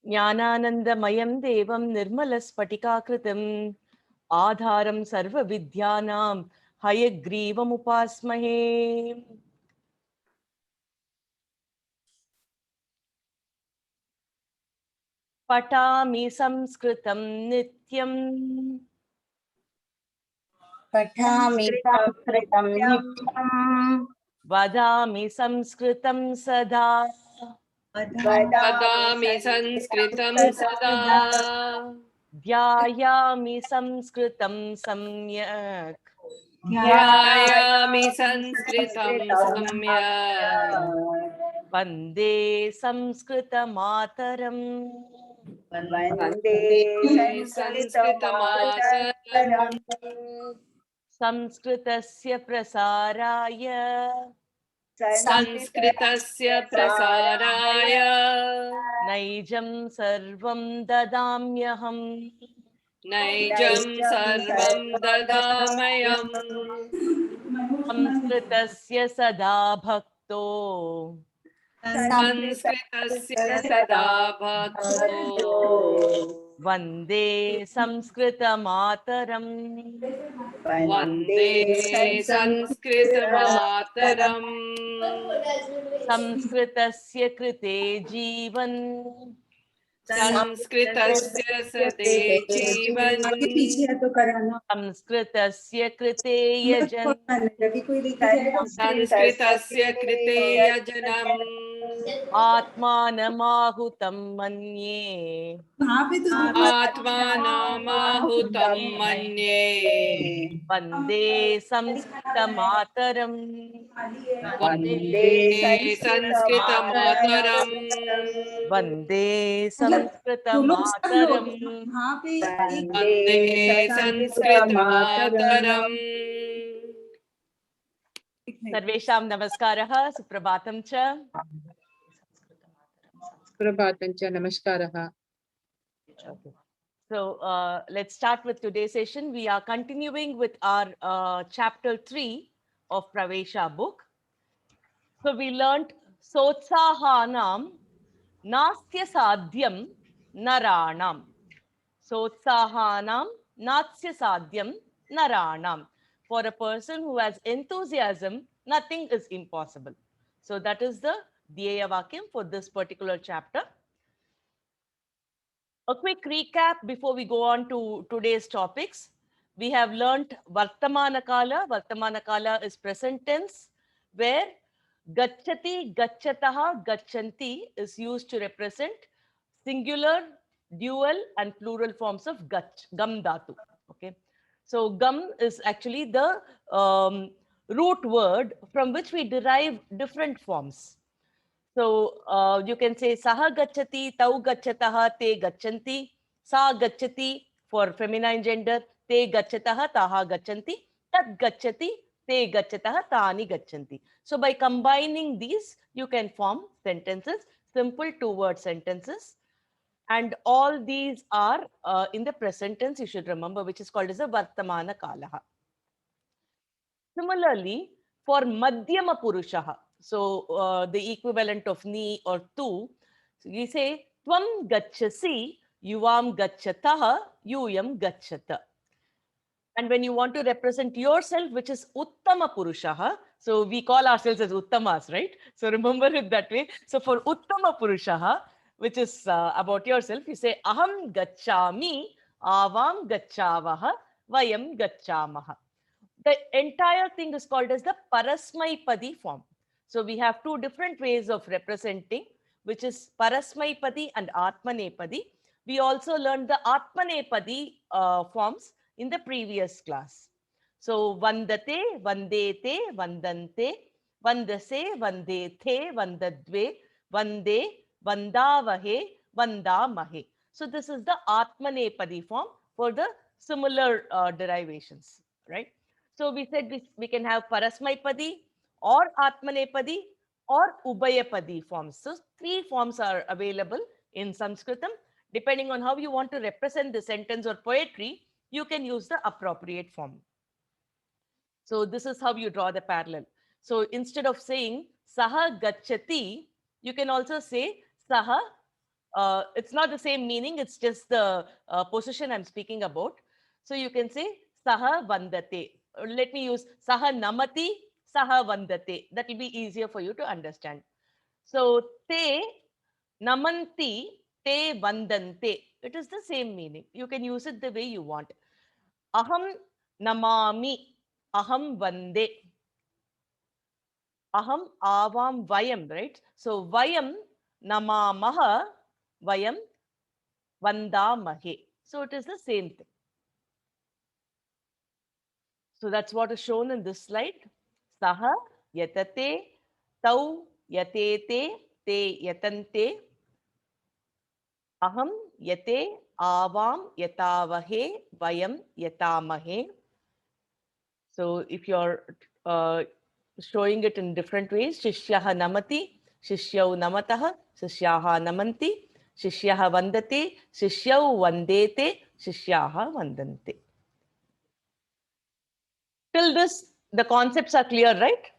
ज्ञानानन्दमयं देवं निर्मलस्फटिकाकृतिम् आधारं सर्वविद्यानां हयग्रीवमुपास्महे। पठामि संस्कृतं नित्यम् पठामि संस्कृतं नित्यम् वदामि संस्कृतं सदा वदामि संस्कृतं सदा ध्यायामि संस्कृतं सम्यक् ध्यायामि संस्कृतं सम्यक् वन्दे संस्कृतमातरम् वन्दे संस्कृतमातरम् संस्कृतस्य प्रसाराय संस्कृतस्य प्रसाराय नैजं सर्वं ददाम्यहम् नैजं सर्वं ददामयम् संस्कृतस्य सदा भक्तो संस्कृतस्य सदा भक्तो वन्दे संस्कृतमातरम् वन्दे संस्कृतमातरम् संस्कृतस्य कृते जीवन् संस्कृतस्य सते जीवन संस्कृतस्य कृते यजन् संस्कृतस्य कृते यजनम् आत्मानमाहुतं मन्ये आत्मानमाहुतं मन्ये वन्दे संस्कृतमातरम् वन्दे संस्कृतमातरम् वन्दे संस्कृतमातरम् वन्दे संस्कृतमातरम् सर्वेषां नमस्कारः सुप्रभातं च प्रभातं च नमस्कारः. So let's start with today's session. We are continuing with our chapter 3 of Pravesha book. So we learned Sotsahanam Nastya Sadhyam Naranam. Sotsahanam Nastya Sadhyam Naranam. For a person who has enthusiasm, nothing is impossible. So that is the Dhyaya Vakyam for this particular chapter. A quick recap before we go on to today's topics. We have learnt Vartamana Kala. Vartamana Kala is present tense, where Gacchati, Gacchataha, Gacchanti is used to represent singular, dual, and plural forms of Gach, Gam Dhatu. Okay. So Gam is actually the root word from which we derive different forms. So you can say saha gacchati, tau gacchataha, te gacchanti, sa gacchati for feminine gender, te gacchataha, taha gacchanti, tat gacchati, te gacchataha, tani gacchanti. So by combining these, you can form sentences, simple two-word sentences. And all these are in the present tense, you should remember, which is called as a Vartamana Kalaha. Similarly, for Madhyama Purushaha, so the equivalent of ni or tu, so we say Tvam Gacchasi, Yuvam Gacchataha, Yuyam Gacchata. And when you want to represent yourself, which is Uttama Purushaha, so we call ourselves as Uttamas, right? So remember it that way. So for Uttama Purushaha, which is about yourself, you say Aham Gacchami, Avam Gacchavaha, Vayam Gacchamaha. The entire thing is called as the Parasmaipadi form. So we have two different ways of representing, which is Parasmaipadi and Atmanepadi. We also learned the Atmanepadi forms in the previous class. So Vandate, Vandete, Vandante, Vandase, Vandethe, Vandadve, Vande, Vandavahe, Vandamahe. So this is the Atmanepadi form for the similar derivations, right? So we said we can have Parasmaipadi or Atmanepadi or Ubayapadi forms. So three forms are available in Sanskritam. Depending on how you want to represent the sentence or poetry, you can use the appropriate form. So this is how you draw the parallel. So instead of saying Saha Gacchati, you can also say Saha It's not the same meaning, it's just the position I'm speaking about. So you can say saha vandate. Let me use saha namati, saha vandate. That will be easier for you to understand. So te namanti, te vandante. It is the same meaning. You can use it the way you want. Aham namami, aham vande. Aham avam vayam, right? So vayam namamaha, vayam vandamahe. So it is the same thing. So that's what is shown in this slide. Saha yatate, tau yatete, te yatante, aham yate, avam yatavahe, vayam yatamahe. So if you're showing it in different ways, shishyaha namati, shishyau namataha, shishyaha namanti, shishyaha vandate, shishyau vandete, shishyaha vandante. Till this, the concepts are clear, right?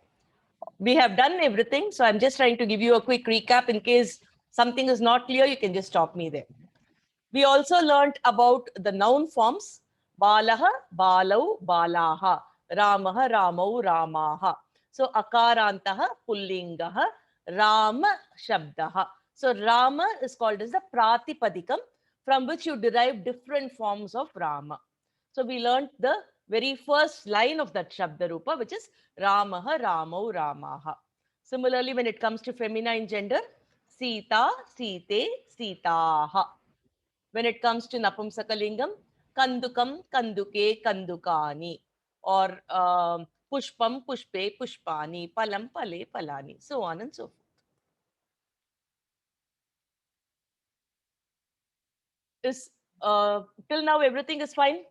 We have done everything. So I'm just trying to give you a quick recap. In case something is not clear, you can just stop me there. We also learned about the noun forms. Balaha, balau, balaha. Ramaha, ramau, ramaha. So akarantaha, pullingaha. Rama, shabdaha. So Rama is called as the pratipadikam, from which you derive different forms of Rama. So we learned the very first line of that Shabda Rupa, which is Ramaha, Ramau, Ramaha. Similarly, when it comes to feminine gender, Sita, Site, Sitaha. When it comes to Napumsakalingam, Kandukam, Kanduke, Kandukani. Or Pushpam, Pushpe, Pushpani, Palam, Pale, Palani. So on and so forth. Till now, everything is fine?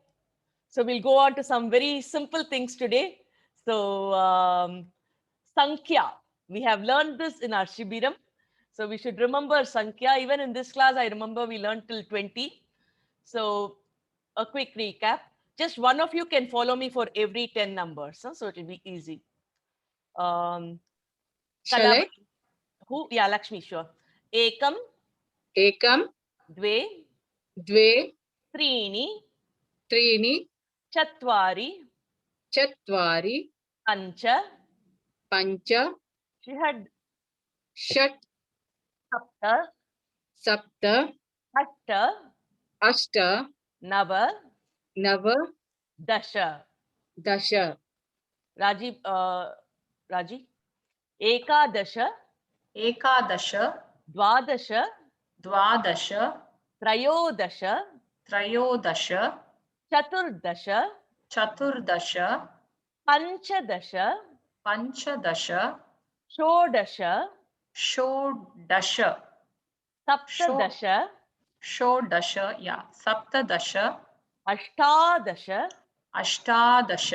So we'll go on to some very simple things today. So Sankhya, we have learned this in our Shibiram. So we should remember Sankhya. Even in this class, I remember we learned till 20. So a quick recap. Just one of you can follow me for every 10 numbers. So it will be easy. Shall Kalama, I? who? Yeah, Lakshmi, sure. Ekam, Ekam, Dve, Dve, Treeni, Trini, Chatvari, Chatvari, Pancha. Pancha, She had Shat, Sapta, Sapta, Atta, Ashta, Nava, Nava, Dasha. Dasha, Raji, Ekadasha, एकादश Dvadasha, द्वादश Trayodasha, त्रयोदश Chaturdasha, चतुर्दश Panchadasha, पञ्चदश Shodasha, षोडश Saptadasha, षोडश या सप्तदश Ashtadasha, अष्टादश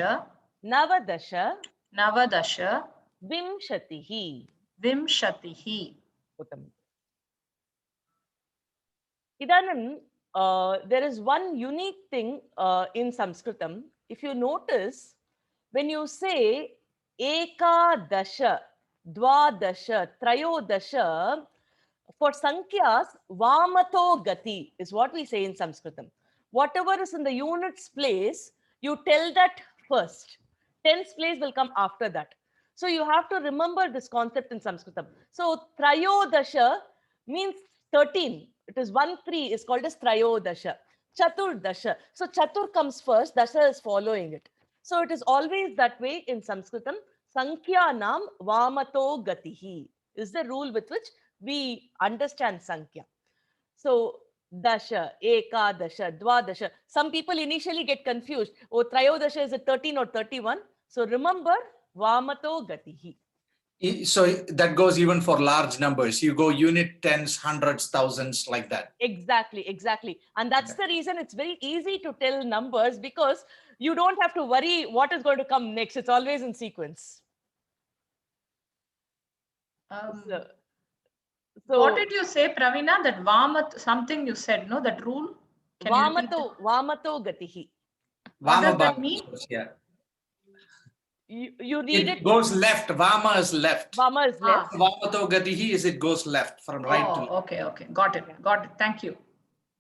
Navadasha, नवदश Vimshatihi. विंशतिः Uttam. Idanim, there is one unique thing in Sanskritam. If you notice, when you say Ekadasha, Dvadasha, Trayodasha, for Sankhyas, Vamato Gati is what we say in Sanskritam. Whatever is in the units place, you tell that first. Tens place will come after that. So you have to remember this concept in Sanskritam. So Trayodasha means 13. It is 1-3 is called as Trayodasha. Chaturdasha. So Chatur comes first, Dasha is following it. So it is always that way in Sanskritam. Sankhyanam Vamato Gatihi is the rule with which we understand Sankhya. So Dasha, Ekadasha, Dvadasha. Some people initially get confused. Oh, Trayodasha is it 13 or 31? So remember Vamato Gatihi. So that goes even for large numbers. You go unit, tens, hundreds, thousands, like that. Exactly, exactly. And that's the reason it's very easy to tell numbers, because you don't have to worry what is going to come next. It's always in sequence. So what did you say, Pravina? That Vamat, something you said, no? That rule? Can you repeat Vamato Gatihi. What does that Vamabhag, mean? yeah. You read It it. goes left. Vama is left. Vama is left. Vamato gatihi is it goes left from right to left. Okay, okay. Got it. Got it. Thank you.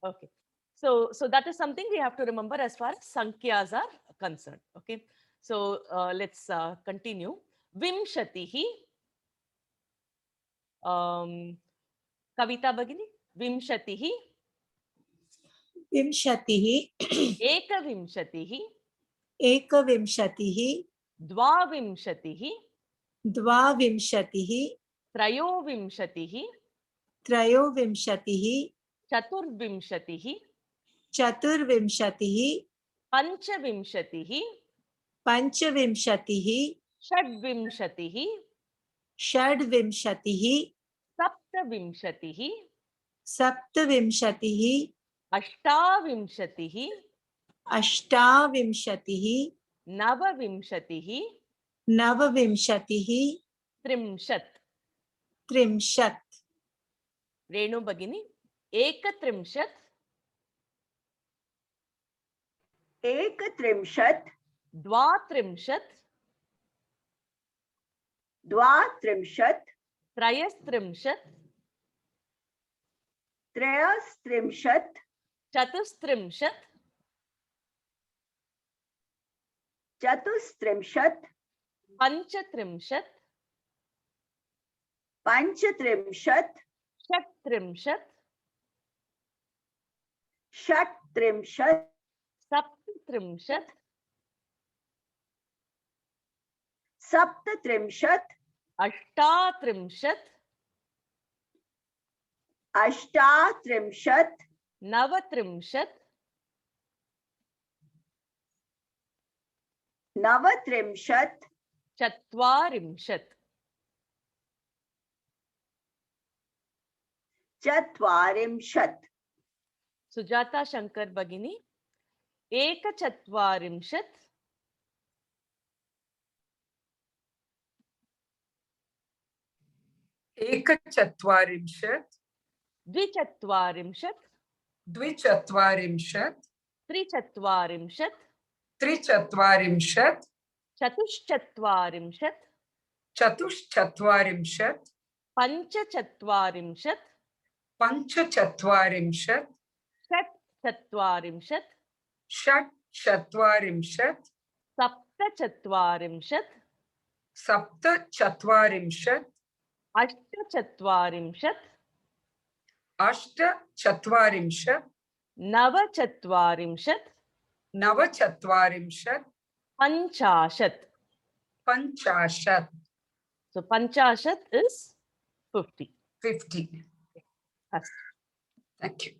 Okay. So that is something we have to remember as far as Sankyas are concerned. Okay. So let's continue. Vimshatihi. Kavita Bagini. Vimshatihi. विंशतिः Ekavimshatihi. एकविंशतिः Dvavimshatihi. द्वाविंशतिः Trayovimshatihi. त्रयोविंशतिः Chaturvimshatihi. चतुर्विंशतिः Panchavimshatihi. पञ्चविंशतिः Shadvimshatihi. षड्विंशतिः Saptavimshatihi. सप्तविंशतिः Ashtavimshatihi. अष्टाविंशतिः Navavimshatihi. नवविंशतिः Trimshat. त्रिंशत् Renu Bagini. Ekatrimshat. एकत्रिंशत् Dvatrimshat. द्वात्रिंशत् Trayastrimshat. त्रयस्त्रिंशत् Chatustrimshat. चतुस्त्रिंशत् Panchatrimshat. पञ्चत्रिंशत् Shatrimshat. षट्त्रिंशत् Saptrimshat. सप्तत्रिंशत् Ashtatrimshat. अष्टात्रिंशत् Navatrimshat. नवत्रिंशत् Chatvarimshat. चत्वारिंशत् Sujata Shankar Bagini. Ekachatvarimshat. एकचत्वारिंशत् Dvichatvarimshat. द्विचत्वारिंशत् Trichatvarimshat. त्रिचत्वारिंशत् Chatushchatvarimshat. चतुश्चत्वारिंशत् Panchachatvarimshat. पञ्चचत्वारिंशत् Shatchatvarimshat. षट्चत्वारिंशत् Saptachatvarimshat. सप्तचत्वारिंशत् Ashtachatvarimshat. अष्टचत्वारिंशत् Navachatvarimshat. नवचत्वारिंशत् Panchashat. पञ्चाशत् So Panchashat is 50. 50. Astu. Thank you.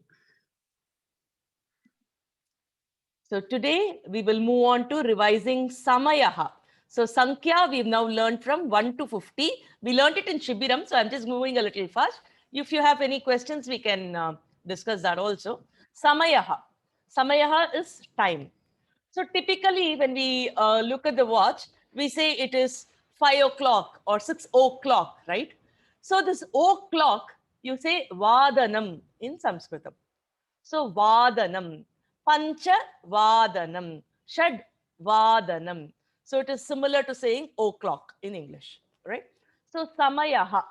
So today we will move on to revising Samayaha. So Sankhya we've now learned from 1 to 50. We learned it in Shibiram, so I'm just moving a little fast. If you have any questions, we can discuss that also. Samayaha. Samayaha is time. So typically when we look at the watch, we say it is 5 o'clock or 6 o'clock, right? So this o'clock, you say Vadanam in Sanskritam. So Vadanam, Pancha Vadanam, Shad Vadanam. So it is similar to saying o'clock in English, right? So Samayaha.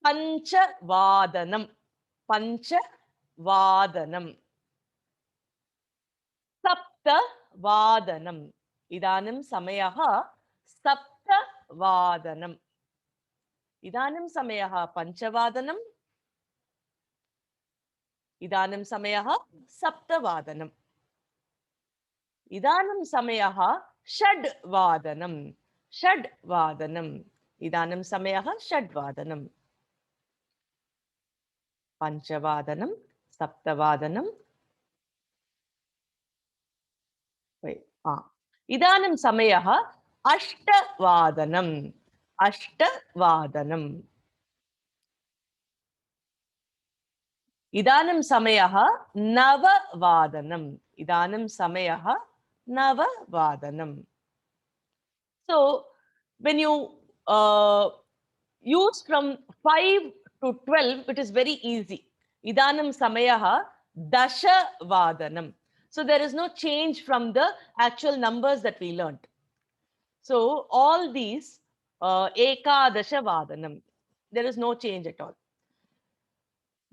Pancha Vadanam. Pancha Vadanam. Sapta Vadanam. Idanim Samayaha Sapta Vadanam. Idanim Samayaha Panchavadanam. Idanim Samayaha Saptavadanam. Idanim Samayaha Shadvadanam. Shadvadanam. Idanim Samayaha Shadvadanam. Panchavadanam. Saptavadanam. Wait. Idanim Samayaha Ashtavadanam. Ashtavadanam. Idanim Samayaha Navavadanam. Idanim Samayaha Navavadanam. So when you use from 5 to 12, it is very easy. Idanim Samayaha Dashavadanam. So there is no change from the actual numbers that we learned. So all these Ekadasha Vadanam, there is no change at all.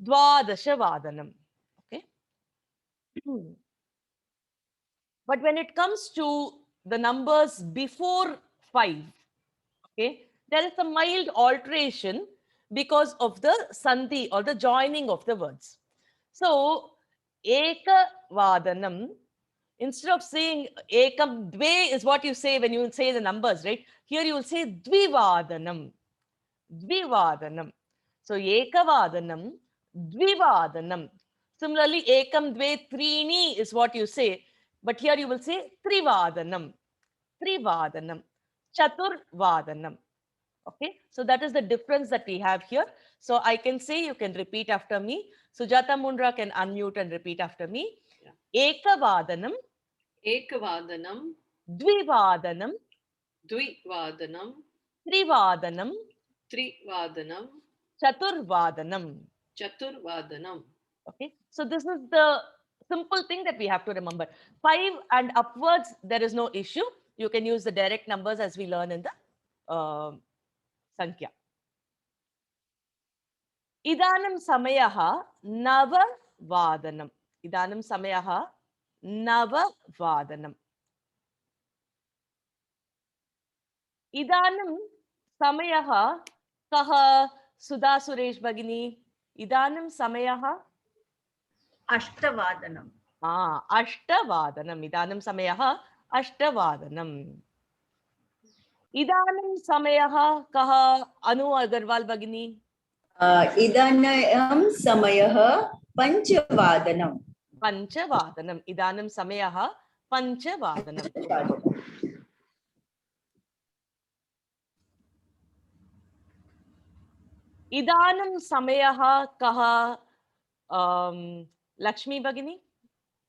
Dvadasha Vadanam. Okay. But when it comes to the numbers before 5, okay, there is a mild alteration because of the sandhi or the joining of the words. So, Eka Vadanam, instead of saying Ekam Dve is what you say when you say the numbers, right? Here you will say Dvivadanam. Dvivadanam. So, Ekavadanam, Dvivadanam. Similarly, Ekam Dve Trini is what you say. But here you will say Trivadanam. Trivadanam. Chaturvadanam. Okay, so that is the difference that we have here. So I can say, you can repeat after me. Sujata Mundra can unmute and repeat after me. Ekavadanam, Ekavadanam, Dvivadanam, Dvivadanam, Trivadanam, Trivadanam, Chaturvadanam. Chaturvadanam. Okay, so this is the simple thing that we have to remember. 5 and upwards, there is no issue. You can use the direct numbers as we learn in the Sankhya. Idanam Samayaha Navavadanam. Idanam Samayaha Navavadanam. Idanam Samayaha Kaha Sudha Suresh Bhagini. Idanam Samayaha Ashtavadanam. Ashtavadanam. Idanam Samayaha Ashtavadanam. Idanam Samayaha Kaha Anu Agarwal Bhagini. Idanam Samayah Panchavadanam. Panchavadanam. Idanam Samayaha Panchavadanam. Idanam Samayaha Kaha Lakshmi Bhagini.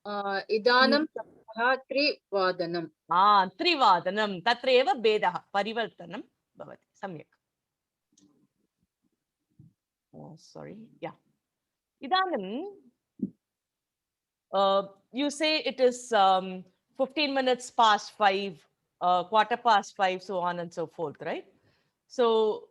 Idanam Samayaha Trivadanam. Trivadanam. Tatra eva bedaha. Parivartanam bhavati. Samyak. Sorry. Yeah. Idanam. You say it is 15 minutes past 5, quarter past 5, so on and so forth, right? So,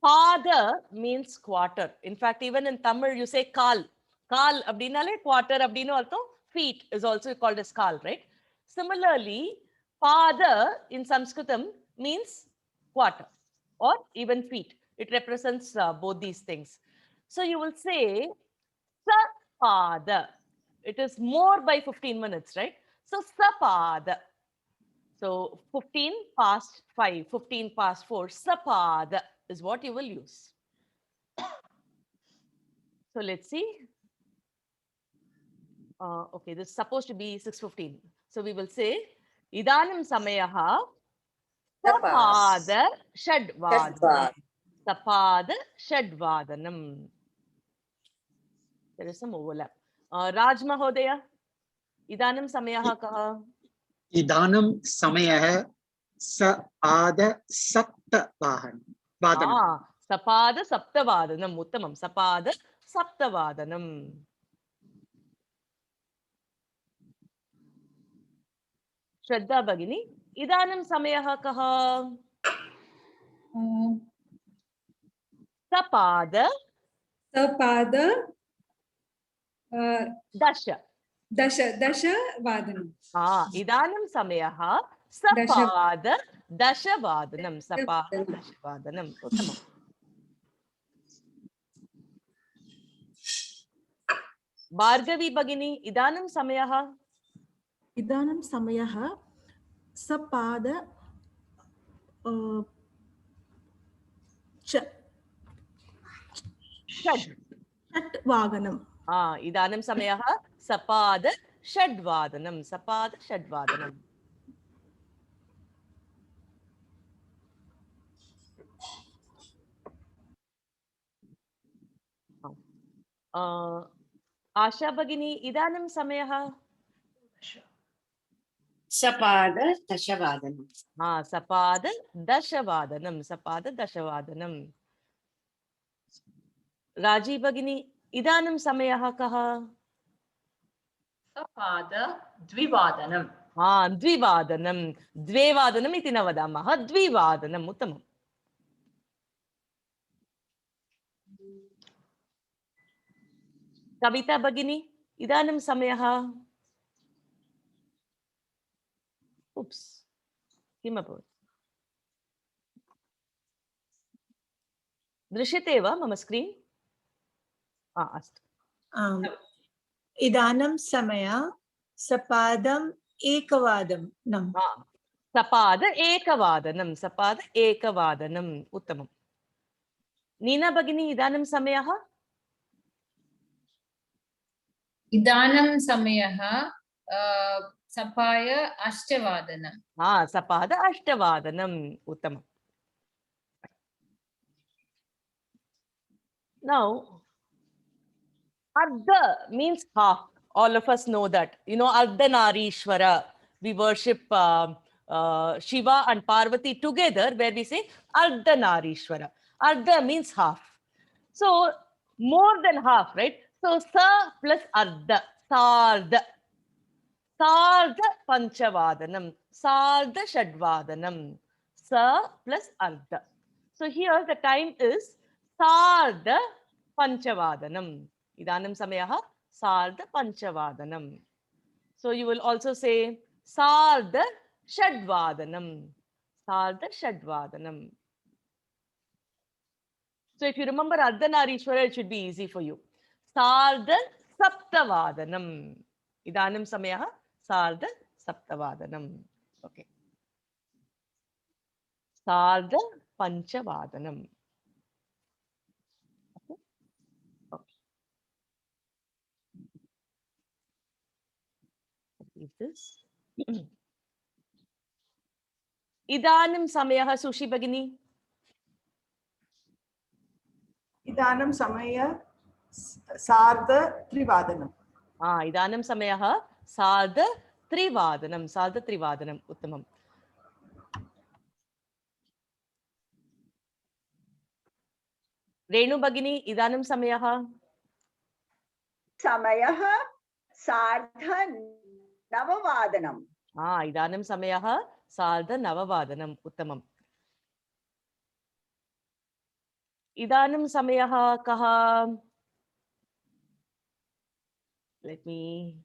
Pada means quarter. In fact, even in Tamil, you say kal. Kal abdinale quarter abdino also. Feet is also called as kal, right? Similarly, Pada in Sanskritam means quarter or even feet. It represents both these things. So you will say Sapada. It is more by 15 minutes, right? So Sapada. So 15 past 5, 15 past 4, Sapada is what you will use. So let's see. Okay, this is supposed to be 6:15. So we will say Idanam Samayaha Sapada Shadvadanam. Sapada Shadvadanam. There is some overlap. Raj Mahodaya, Idanam Samayaha Kaha. Idanam Samayah Sapada Saptavadanam. Sapada Saptavadanam. Uttamam. Sapada Saptavadanam. Shraddha Bhagini, Idanam Samayaha Kaha. Sapada Dasha. Dasha Vadanam. Idanam Samayaha Sapada Dasha Vadanam. Sapada Dasha Vadanam. Uttamam. Bhargavi Bhagini, Idanam Samayaha. Idanam Samayaha Sapada Shatvadanam. Idanam Samayaha Sapada Shadvadanam. Sapada Shadvadanam. Asha Bhagini, Idanam Samayaha. Sapada Dashavadanam. Sapada Dashavadanam. Sapada Dashavadanam. Raji Bhagini, इदानीं समयः कः? सपाद द्विवादनम् द्विवादनं, द्विवादनम् इति न वदामः, द्विवादनम्, उत्तमम्। कविता भगिनी, इदानीं समयः? उप्स्, किम् अभवत्? दृश्यते वा मम स्क्रीन्? अस्तु। इदानीं समयः सपादम् एकवादनं। सपाद एकवादनं, सपाद एकवादनम्, उत्तमम्। नीना भगिनी, इदानीं समयः? इदानीं समयः सपाय अष्टवादनं। सपाद अष्टवादनम्, उत्तमम्। Now, Ardha means half. All of us know that. You know, Ardhanarishwara. We worship Shiva and Parvati together, where we say Ardhanarishwara. Ardha means half. So, more than half, right? So, Sa plus Ardha. Sardha. Sardha Panchavadanam. Sardha Shadvadanam. Sa plus Ardha. So, here the time is Sardha Panchavadanam. Idanam Samayaha Sardha Panchavadanam. So you will also say Sardha Shadvadanam. Sardha Shadvadanam. So if you remember Ardhanarishwara, it should be easy for you. Sardha Saptavadanam. Idanam Samayaha Sardha Saptavadanam. Okay. Sardha Panchavadanam. Is this? Idanim Samayaha Sushi Bhagini. इदानीं समयः सार्धत्रिवादनम्। Idanam Samayaha Sardha Trivadanam. Sardha Trivadanam. Uttamam. Renu Bhagini, Idanam Samayaha. समयः सार्धनववादनम्। Idanam Samayaha Sardha Navavadanam. Uttamam. Idanam Samayaha Kaha. Let me.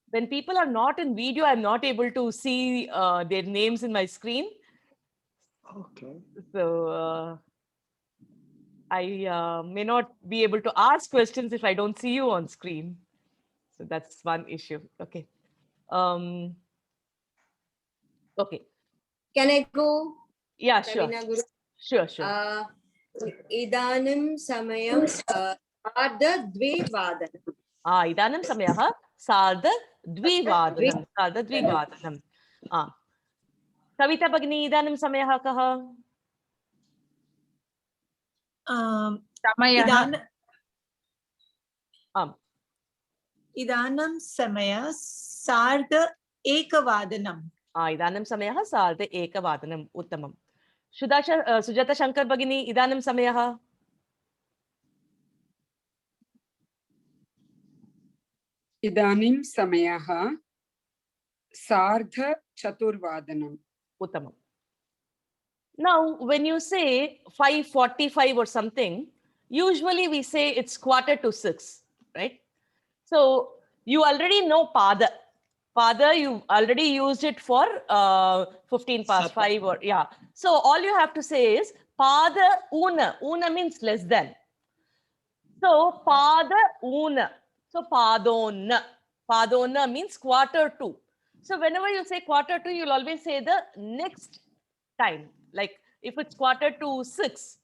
When people are not in video, I'm not able to see their names in my screen. Okay. So I may not be able to ask questions if I don't see you on screen. So that's one issue. Okay. Okay. Can I go? Yeah, sure. Kavina Guru? Sure, sure. इदानीं समयं सार्धद्विवादनम्। Idanam Samayaha Sardha Dvivadanam. Sardha Dvivadanam. Kavita Bhagini, Idanam Samayaha Kaha. समयः इदानीं समयः सार्ध एकवादनम्। Idanam Samayaha Sardha Ekavadanam. Uttamam. Sujata Shankar Bhagini, Idanam Samayaha. इदानीं समयः सार्धचतुर्वादनम्। Uttamam. Now, when you say 5:45 or something, usually we say it's 5:45, right? So you already know Pada. Pada, you already used it for 15 past 5 or yeah. So all you have to say is Pada Una. Una means less than. So Pada Una. So Padona. Padona means 1:45. So whenever you say 1:45, you'll always say the next time. Like if it's 5:45,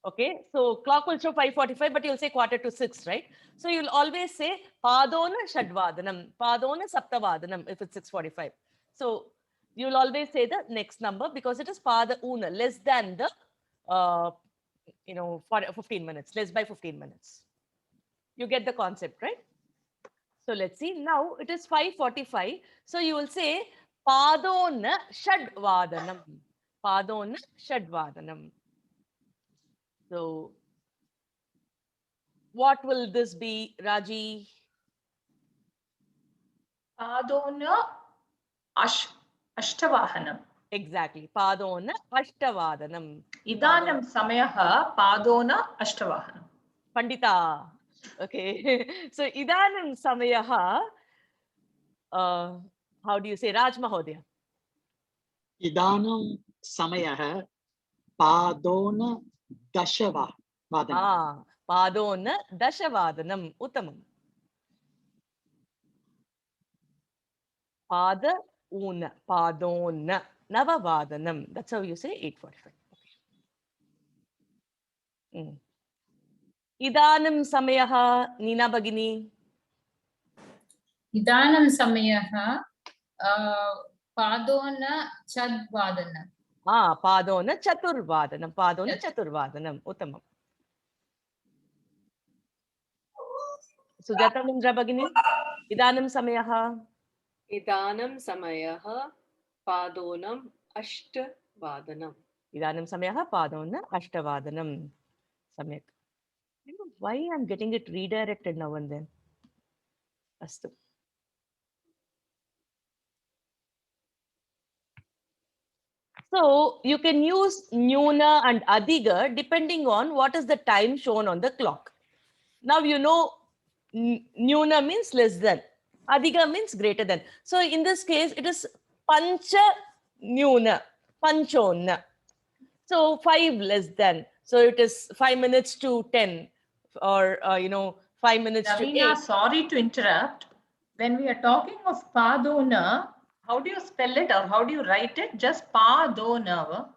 okay, so clock will show 5:45, but you'll say 5:45, right? So you'll always say Padona Shadvadanam, Padona Saptavadanam if it's 6:45. So you'll always say the next number because it is Pada Una, less than the, for 15 minutes, less by 15 minutes. You get the concept, right? So let's see. Now it is 5:45. So you will say Padona Shadvadanam. Padona Shadvadanam. So what will this be, Raji? Padona Ashtavahanam. Exactly. Padona Ashtavadanam. Idanam Samayaha Padona Ashtavahanam. Pandita. Okay. So Idanam Samayaha, how do you say, Raj Mahodaya? इदानीं समयः पादोन दशवादनम् Padona Dashavadanam. Uttamam. Pada una. Padona Navavadanam. That's how you say 8:45. Okay. Idanam Samayaha, Nina Bagini. Idanam Samayaha Padona Chadvadanam. Padona Chaturvadanam. Padona Chaturvadanam. Uttamam. Sujata Mundra Bagini. Idanam Samayaha. Idanam Samayaha Padonam Ashtavadanam. Idanam Samayaha Padona Ashtavadanam. Samyak. I don't know why I'm getting it redirected now and then. Astu. So you can use Nyuna and Adiga depending on what is the time shown on the clock. Now you know Nyuna means less than. Adiga means greater than. So in this case, it is Pancha Nyuna, Panchona. So 5 less than. So it is 5 minutes to 10 or, 5 minutes to Ravina, 8. sorry to interrupt. When we are talking of Padona, how do you spell it or how do you write it? Just Padona.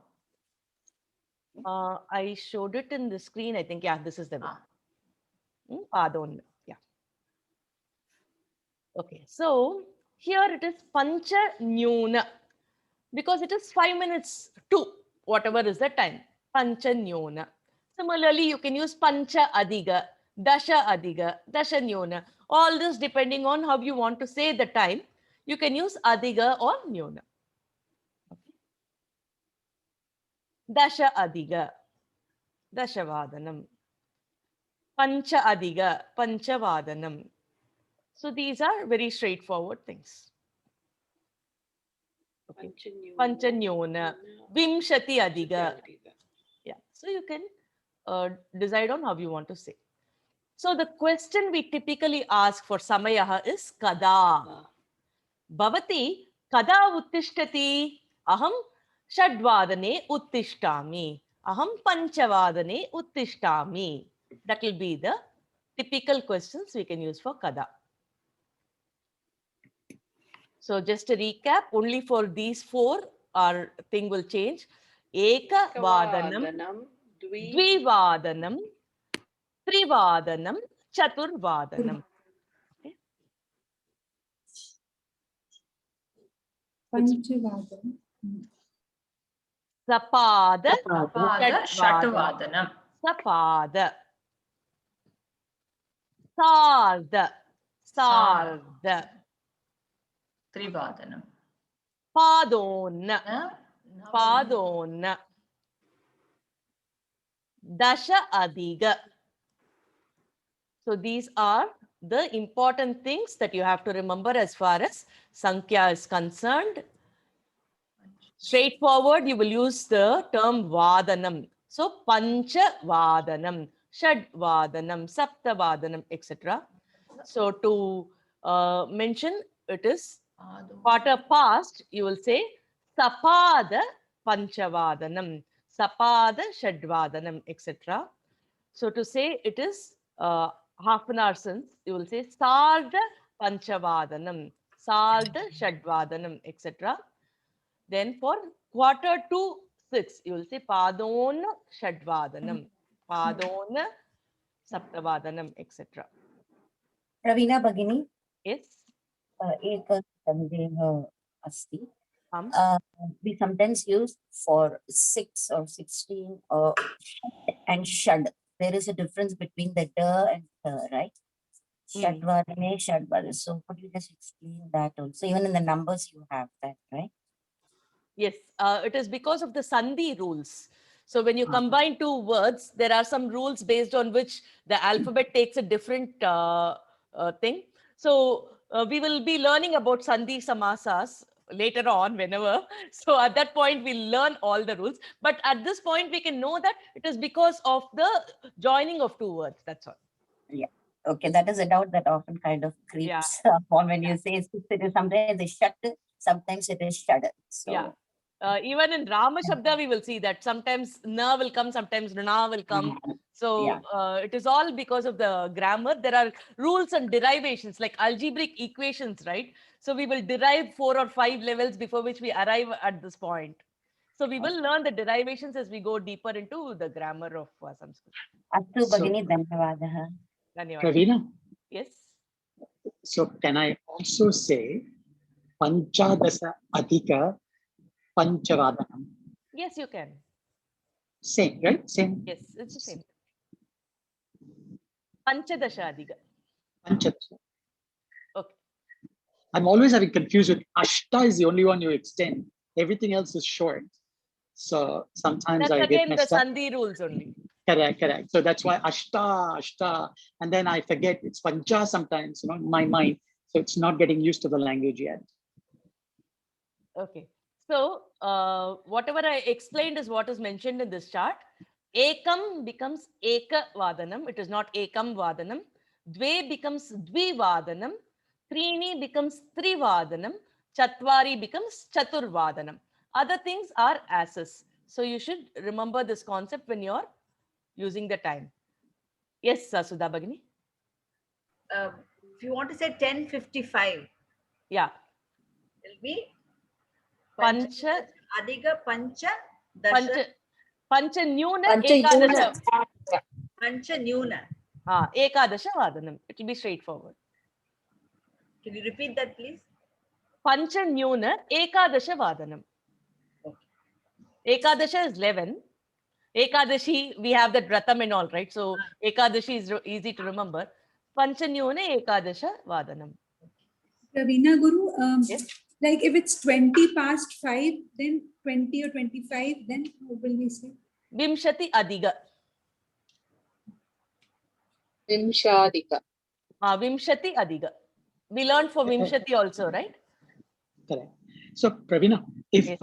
I showed it in the screen. I think, yeah, this is the one. Padona. Yeah. Okay. So here it is Pancha Nyuna because it is 5 minutes to whatever is the time. Pancha Nyuna. Similarly, you can use Pancha Adiga, Dasha Adiga, Dasha Nyuna. All this depending on how you want to say the time. You can use Adiga or Nyuna. Okay. Dasha Adiga, Dashavadanam. Pancha Adiga, Panchavadanam. So these are very straightforward things. Okay. Panchanyona, Vimshati Adiga. Yeah. So you can decide on how you want to say. So the question we typically ask for Samayaha is Kada. Bhavati Kada Uttishtati. Aham Shadvadane Uttishtami. Aham Panchavadane Uttishtami. That will be the typical questions we can use for Kada. So just a recap, only for these 4, our thing will change. Eka Vadanam, Dvivadanam, Trivadanam, Chaturvadanam. Okay. Panchavadam. Sapada, Pada Shatavadanam. Sapada. Sarda, Sarda. Trivadanam. Padona, Padona. Dasha Adiga. So these are the important things that you have to remember as far as Sankhya is concerned. Straightforward, you will use the term Vadanam. So Pancha Vadanam, Shad Vadanam, Sapta Vadanam, etc. So to mention, it is quarter past, you will say Sapada Panchavadanam, Sapada Shadvadanam, etc. So to say it is half an hour since, you will say Sarda Panchavadanam, Sarda Shadvadanam, etc. Then for quarter to 6, you will say Padona Shadvadanam, Padona Saptavadanam, etc. Ravina Bhagini, Yes. Eka Sandeha Asti. Um, We sometimes use for 6 or 16 and Shad. There is a difference between the da and the, right? Shadvadane, Shadvadane. So could you just explain that also? Even in the numbers you have that, right? Yes, it is because of the Sandhi rules. So when you combine two words, there are some rules based on which the alphabet takes a different thing. So we will be learning about Sandhi Samasas later on, whenever. So at that point, we'll learn all the rules. But at this point, we can know that it is because of the joining of two words. That's all. Yeah. Okay, that is a doubt that often kind of creeps upon when you say it is sometimes it's shut, sometimes it is shud. So Yeah. Even in Rama Shabda, we will see that sometimes na will come, sometimes na will come. So it is all because of the grammar. There are rules and derivations like algebraic equations, right? So we will derive 4 or 5 levels before which we arrive at this point. So we will learn the derivations as we go deeper into the grammar of Sanskrit. Astu Bhagini Dhanyavadah. Pravina, Yes. so can I also say Panchadasa Adhika Panchavadanam? Yes, you can. Same, right? Same. Yes, it's the same. Panchadasha Adhiga. Panchadasa. Okay. I'm always having confused with Ashta is the only one you extend. Everything else is short. So sometimes That's I again get the messed up. Sandhi rules only. Correct. So that's why Ashta, and then I forget it's Pancha sometimes, in my mind. So it's not getting used to the language yet. Okay. So whatever I explained is what is mentioned in this chart. Ekam becomes Eka Vadanam. It is not Ekam Vadanam. Dve becomes Dvi Vadanam. Trini becomes Tri Vadanam. Chatvari becomes Chatur Vadanam. Other things are asses. So you should remember this concept when you're using the time. Yes, Sudha Bhagini. If you want to say 10:55, Yeah. it'll be Pancha. Adhiga Pancha Dasha. Pancha Nyuna Pancha Ekadasha. Pancha Nyuna. Ekadasha Vadanam. It will be straightforward. Can you repeat that, please? Pancha Nyuna Ekadasha Vadanam. Ekadasha is 11. Ekadashi, we have that Vratam and all, right? So Ekadashi is easy to remember. Pancha Nyuna Ekadasha Vadanam. Ravina Guru, Yes. like if it's 20 past 5, then 20 or 25, then what will we say? Vimshati Adhiga. Vimshadika. Vimshati Adhiga. We learned for Vimshati also, right? Correct. So Pravina, if Yes.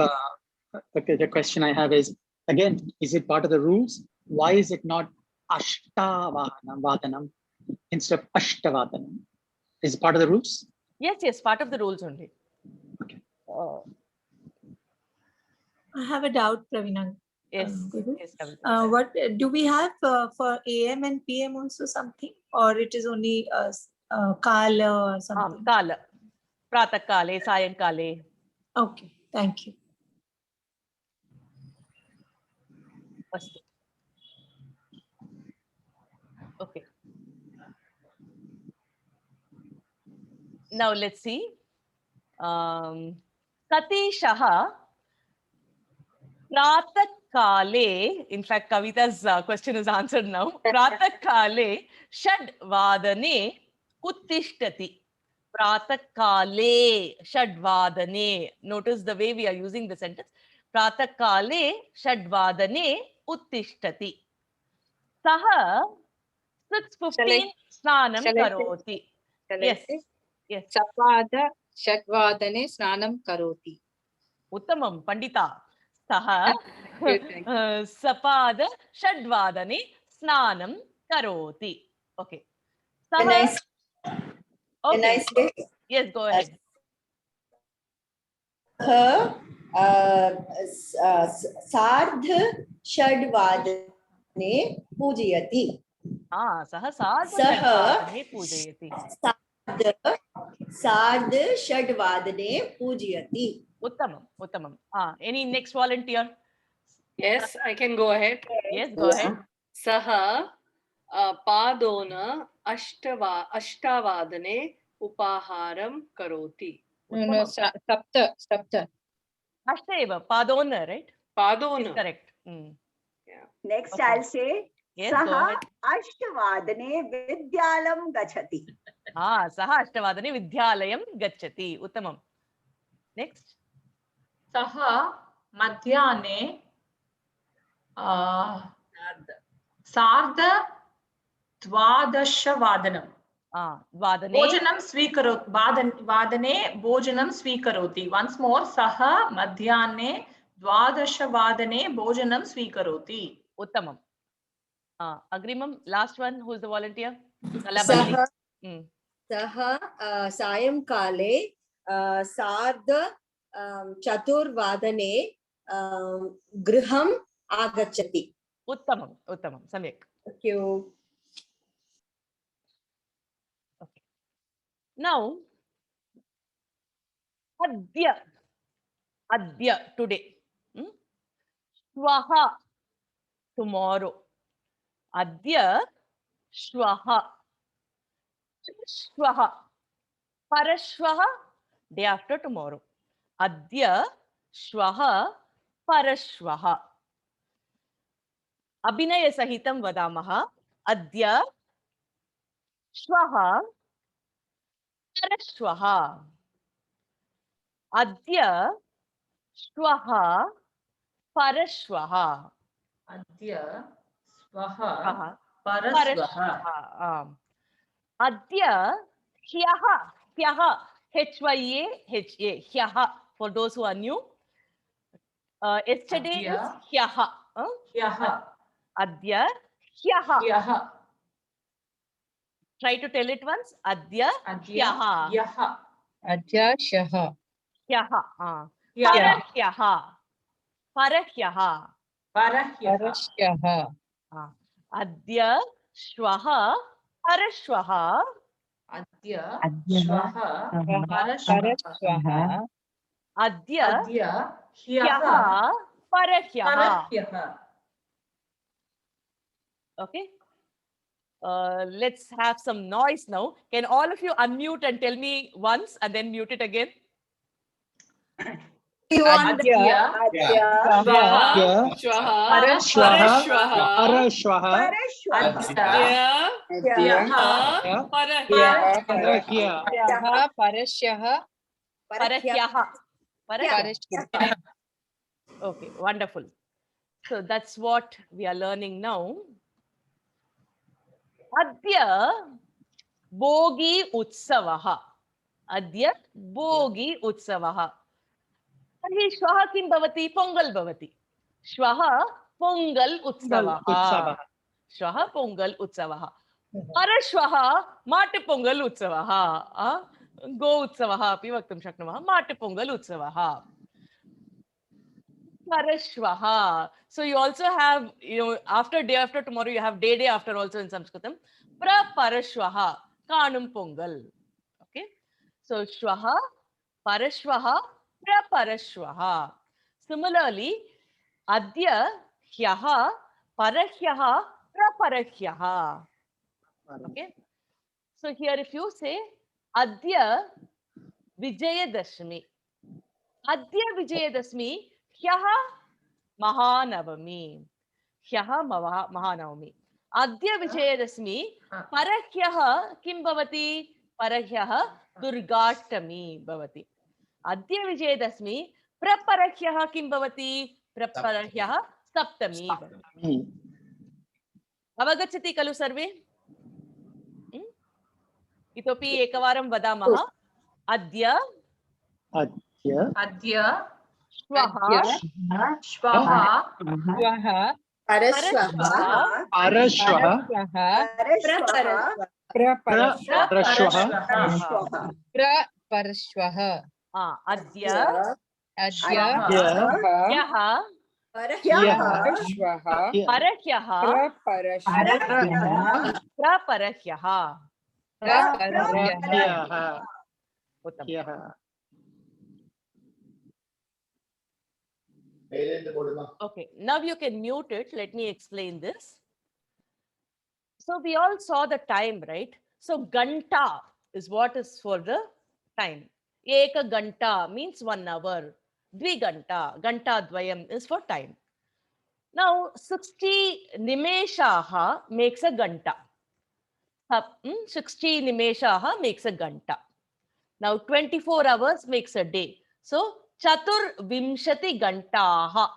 the question I have is, again, is it part of the rules? Why is it not Ashtavadanam instead of Ashtavadanam? Is it part of the rules? Yes, part of the rules only. Okay. I have a doubt, Pravina. Yes. Guru. Yes, Kavita. What do we have for AM and PM also something, or it is only Kala or something? Kala. Pratak Kale, Sayan Kale. Okay, thank you. Okay. Now let's see. Satishaha Pratak Kale. In fact, Kavita's question is answered now. Pratak Kale Shad Vadane Uttishtati. Pratak Kale Shad Vadane. Notice the way we are using the sentence. Pratak Kale Shad Vadane Uttishtati. Saha 6:15 Snanam Karoti. Yes. Yes. Sapada Shadvadane Snanam Karoti. Uttamam, Pandita. Saha Sapada Shadvadane Snanam Karoti. Okay. Can I Okay. say? Yes, go ahead. Sardh Shadvadane Pujayati. Saha Shadvadane Pujayati. Sardh Shadvadane Pujayati. Uttamam. Any next volunteer? Yes, I can go ahead. Yes, go ahead. Saha Padona Ashtavadane Upaharam Karoti. No, Sapta. Ashteva, Padona, right? Padona. Is correct. Next, Okay. I'll say Yes, go Saha ahead. Ashtavadane Vidyalam Gachati. Saha Ashtavadane Vidyalayam Gachati. Uttamam. Next. Saha Madhyane Sarda Dvadashavadanam. Vadane. Bhojanam svikaroti. Vadane Bhojanam svikaroti. Once more, Saha Madhyane Dvadashavadane Bhojanam svikaroti. Uttamam. Agrimam, last one, who is the volunteer? Saha, Saha Sayamkale Sarda Chaturvadane Griham Agachati. Uttamam, Uttamam, Samyak. Thank you. Okay. Now, Adya, today. Shwaha, tomorrow. Adya, Shwaha. Shwaha. Parashwaha, day after tomorrow. Adya, Shwaha, Parashwaha. Abhinaya sahitam vadamaha. Adya, Shwaha, Parashwaha. Adya, Shwaha, Parashwaha. Adya Swaha Parashwaha. Adya, Hyaha, Hyaha, H-Y-A-H-A, Hyaha, for those who are new. Yesterday is Hyaha. Hyaha. Adya, Hyaha. Hyaha. Try to tell it once. Adya, Hyaha. Hyaha. Adya Shaha. Hyaha. Hyaha. Parahyaha. Parahyaha. Adya, Shwaha, Parashwaha. Adya Shwaha Parashwaha. Adya, Hyaha, Parahyaha. Okay. Let's have some noise now. Can all of you unmute and tell me once and then mute it again? Adya, Okay, wonderful. So that's what we are learning now. Adya Bogi Utsavaha. Adya Bogi Utsavaha. Tarhi Shwaha kim bhavati? Pongal bhavati. Shwaha Pongal Utsavaha. Shwaha Pongal Utsavaha. Parashwaha Mate Pongal Utsavaha. Go Utsavaha api vaktum shaknumaha. Mate Pongal Utsavaha. Parashwaha. So you also have, after day after tomorrow, you have day after also in Sanskritam. Parashwaha, Kanum Pongal. Okay. So Shwaha, Parashwaha, Parashwaha. Similarly, Adya, Hyaha, Parahyaha, Parahyaha. Okay. So here if you say Adya Vijayadashmi. Adya Vijayadashmi. Hyaha Mahanavami. Hyaha Mahanavami. Adya Vijayadashmi. Parahyaha kim bhavati? Parahyaha Durgatami bhavati. Adya Vijayadashmi. Praparahyaha kim bhavati? Praparahyaha Saptami bhavati. Avagachati kalu sarve? Itopi ekavaram vadamaha. Adya Shwaha Parashwaha Adya Hyaha Parahyaha Praparahyaha. Okay, now you can mute it. Let me explain this. So we all saw the time, right? So ganta is what is for the time. Eka ganta means 1 hour. Dviganta, ganta dvayam is for time. Now 60 nimeshaha makes a ganta. 60 nimeshaha makes a ganta. Now 24 hours makes a day. So Chatur Vimshati Gantaha.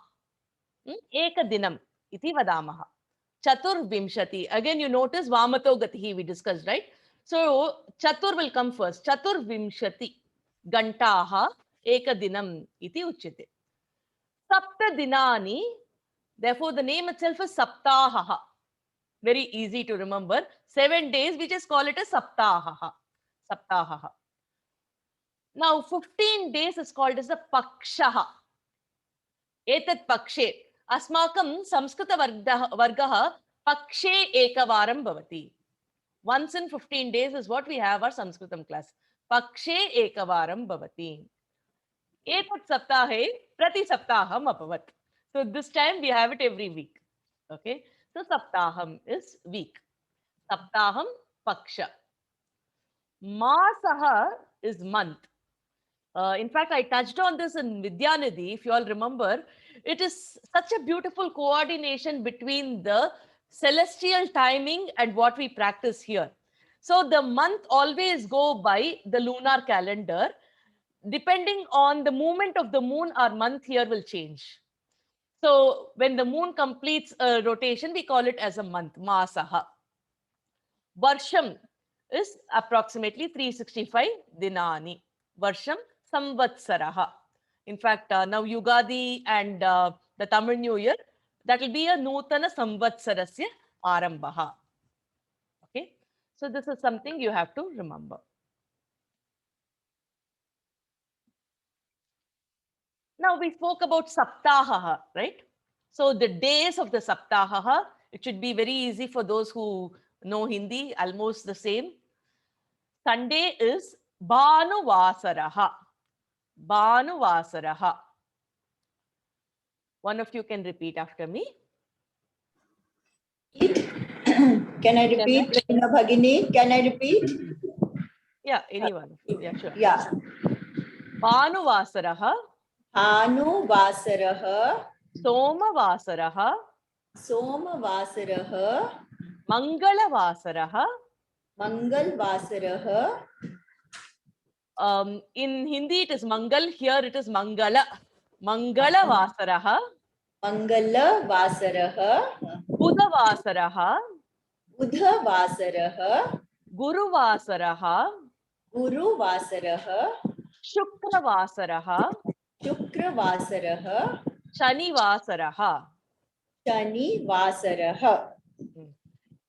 Eka Dinam. iti vadamah. Chaturvimshati. Again, you notice Vamato Gatihi we discussed, right? So Chatur will come first. Chaturvimshati Gantaha Ekadinam iti uchyate. Sapta Dinani. Therefore, the name itself is Saptaha. Very easy to remember. 7 days, we just call it a Saptaha. Saptaha. Now, 15 days is called as a Pakshaha. Etat Pakshe. Asmakam Samskrita Vargaha Pakshe Ekavaram Bhavati. Once in 15 days is what we have our Sanskritam class. Pakshe Ekavaram Bhavati. Etat Saptahe Prati Saptaham Apavat. So this time we have it every week. Okay. So Saptaham is week. Saptaham Paksha. Masaha is month. In fact, I touched on this in Vidyanidhi, if you all remember. It is such a beautiful coordination between the celestial timing and what we practice here. So the month always go by the lunar calendar. Depending on the movement of the moon, our month here will change. So when the moon completes a rotation, we call it as a month, Masaha. Varsham is approximately 365 dinani. Varsham Samvatsaraha. In fact, now Yugadi and the Tamil New Year, that will be a Nutana Samvatsarasya Arambaha. Okay, so this is something you have to remember. Now we spoke about Saptaha, right? So the days of the Saptaha, it should be very easy for those who know Hindi, almost the same. Sunday is Bhanuvasaraha. Bhanuvasaraha. One of you can repeat after me. Can I repeat, Reena Bhagini? Can I repeat? Yeah, anyone. Yeah, sure. Yeah. Bhanuvasaraha. Bhanuvasaraha. Somavasaraha. Somavasaraha. Mangalavasaraha. Mangalvasaraha. In Hindi it is Mangal, here it is Mangala. Mangalavasaraha. Mangalavasaraha. Budhavasaraha. Budhavasaraha. Guruvasaraha. Guruvasaraha. Shukravasaraha. Shukravasaraha. Shanivasaraha. Shanivasaraha.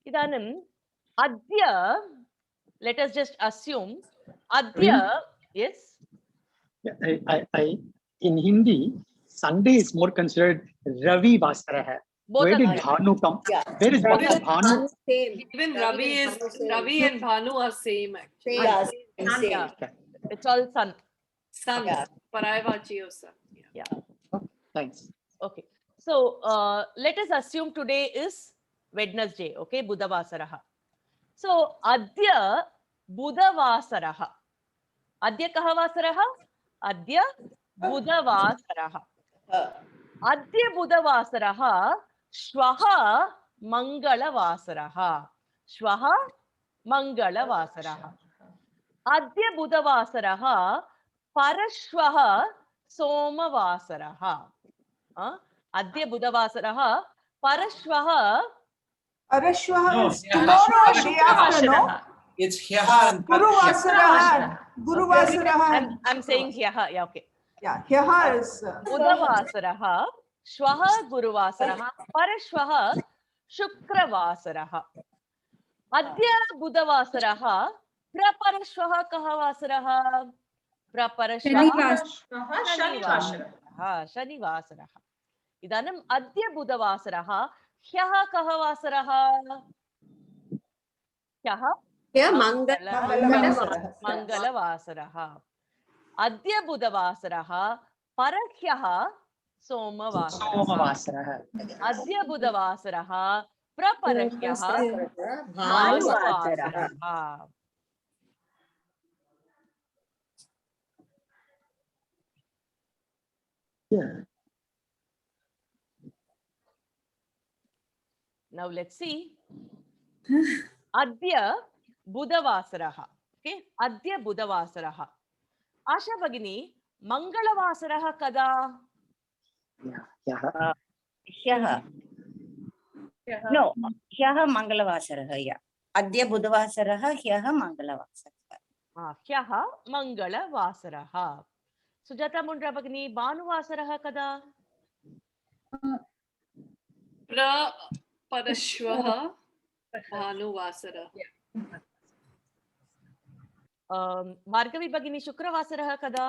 Idanim, Adya, let us just assume, Adya, yes? Yeah, in Hindi, Sunday is more considered Ravi Vasaraha. Where did Bhanu come? Yeah. Where is what is Bhanu? Same. Even Ravi and Bhanu are same actually. Yeah, same. Yeah. It's all sun. Sun. Yeah. Parayavachi of sun. Yeah. Thanks. Okay. So let us assume today is Wednesday. Okay, Budhavasaraha. So Adya Budhavasaraha. Adya kaha vasaraha? Adya Budhavasaraha. Adya Budhavasaraha. Shvaha Mangalavasaraha. Shvaha Mangalavasaraha. Adya Budhavasaraha. Parashvaha Somavasaraha. Adya Budhavasaraha. Parashvaha. Parashvaha is tomorrow or day after, no? It's Hyaha. Guruvasaraha. Guruvasaraha. I'm saying Hyaha. Yeah, okay. Yeah, Hyaha is. Budhavasaraha. Shvaha Guruvasaraha. Parashvaha Shukravasaraha. Adya Budhavasaraha. Praparashvaha kaha vasaraha? Praparashvaha Shanivasaraha. Idanam Adya Budhavasaraha. Hyaha kaha vasaraha? Hyaha Mangalavasaraha. Adya Budhavasaraha. Parahyaha Somavasaraha. Adya Budhavasaraha. Praparahyaha Bhanuvasaraha. Yeah. Now let's see. Adya Budhavasaraha. Okay. Adya Budhavasaraha. Asha Bhagini, Mangalavasaraha kada? Yeah. Hyaha. No, ह्यः मङ्गलवासरः या अद्य बुधवासरः ह्यः मङ्गलवासरः ह्यः मङ्गलवासरः सुजाता मुण्ड्रा भगिनी भानुवासरः कदा परश्वः भानुवासरः भार्गवी भगिनी शुक्रवासरः कदा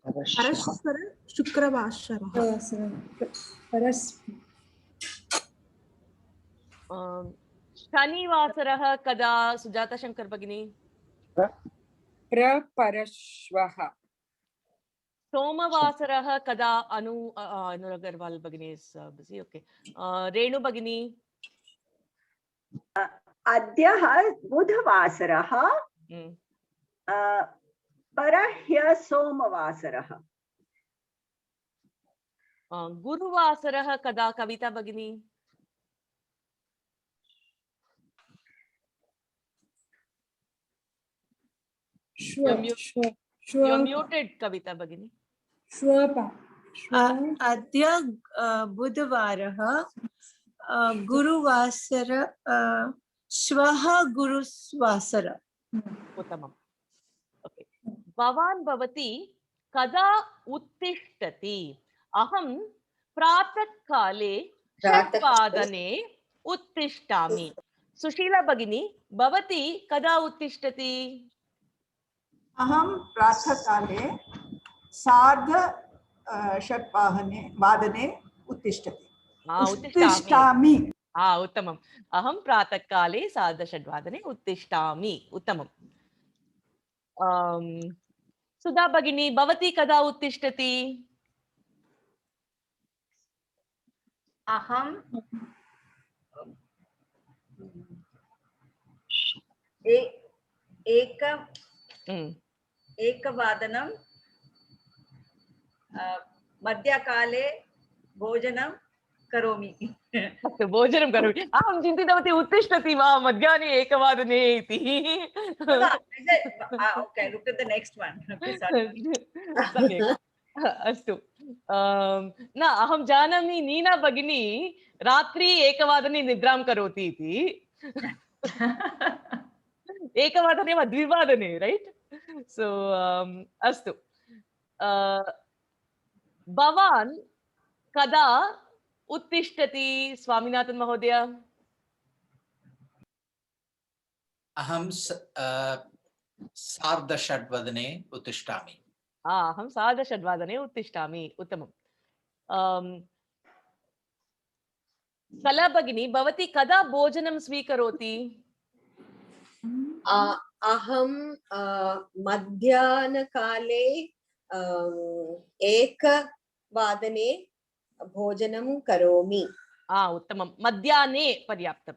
परस्पर शुक्रवासरः शनिवासरः कदा सुजाता शंकर भगिनी प्रपरश्वः सोमवासरः कदा अनुरागर्वाल भगिनी इज बिजी ओके रेणु भगिनी अद्यः बुधवासरः परह्यः सोमवासरः गुरुवासरः कदा कविता भगिनी You're muted, Kavita Bhagini. अद्य बुधवासरः गुरुवासर श्वः गुरुवासरः उत्तमम् ओके भवान् भवती कदा उत्तिष्ठति अहं प्रातःकाले 6:00 उत्तिष्ठामि सुशीला भगिनी भवती कदा उत्तिष्ठति अहं प्रातःकाले 6:30 उत्तिष्ठामि उत्तमम् अहं प्रातःकाले 6:30 उत्तिष्ठामि उत्तमम् सुधा भगिनी भवती कदा उत्तिष्ठति अहं एकवादनं मध्यकाले भोजनं करोमि अस्तु भोजनं करोमि अहं चिन्तितवती उत्तिष्ठति वा मध्याह्ने 1:00 इति okay look at the next one अस्तु न अहं जानामि नीना भगिनी रात्रि 1:00 निद्रां करोति इति 1:00 वा 2:00 रैट् सो अस्तु भवान् कदा उत्तिष्ठति स्वामीनाथन महोदय अहं 6:30 उत्तिष्ठामि अहं 6:30 उत्तिष्ठामि उत्तमम् कला भगिनी भवती कदा भोजनं स्वीकरोति अहं मध्याह्नकाले 1:00 भोजनं करोमि उत्तमं मध्याह्ने पर्याप्तं